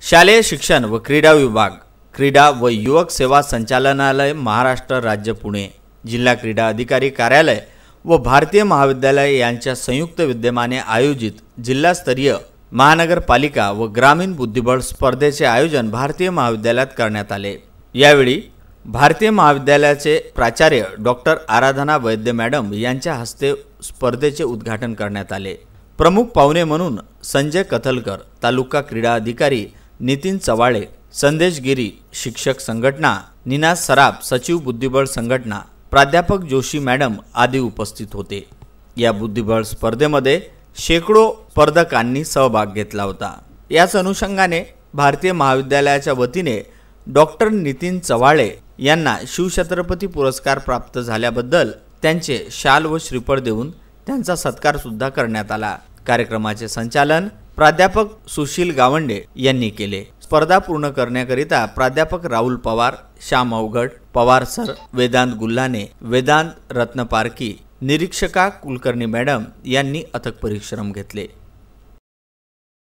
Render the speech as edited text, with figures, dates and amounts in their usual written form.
शालेय शिक्षण व क्रीडा विभाग, क्रीडा व युवक सेवा संचालनालय, महाराष्ट्र राज्य, पुणे जिल्हा क्रीडा अधिकारी कार्यालय व भारतीय महाविद्यालय यांच्या संयुक्त विद्यमाने आयोजित जिल्हास्तरीय महानगरपालिका व ग्रामीण बुद्धिबळ स्पर्धेचे आयोजन भारतीय महाविद्यालयात करण्यात आले। यावेळी भारतीय महाविद्यालयाचे प्राचार्य डॉक्टर आराधना वैद्य मॅडम यांच्या हस्ते स्पर्धेचे उद्घाटन करण्यात आले। प्रमुख पाहुणे म्हणून संजय कथलकर, तालुका क्रीडा अधिकारी नितीन चवाळे, संदेश गिरी, शिक्षक संघटना नीना सराफ, सचिव बुद्धिबळ संघटना प्राध्यापक जोशी मॅडम आदी उपस्थित होते। या बुद्धिबळ स्पर्धेमध्ये शेकडो स्पर्धकांनी सहभाग घेतला होता। याच अनुषंगाने भारतीय महाविद्यालयाच्या वतीने डॉक्टर नितीन चवाळे यांना शिवछत्रपती पुरस्कार प्राप्त झाल्याबद्दल त्यांचे शाल व श्रीफळ देऊन त्यांचा सत्कार सुद्धा करण्यात आला। कार्यक्रमाचे संचालन प्राध्यापक सुशील गावंडे यांनी केले। स्पर्धा पूर्ण करण्याकरिता प्राध्यापक राहुल पवार, श्याम अवघड, पवार सर, वेदांत गुल्हाने, वेदांत रत्नपारकी, निरीक्षका कुलकर्णी मॅडम यांनी अथक परिश्रम घेतले।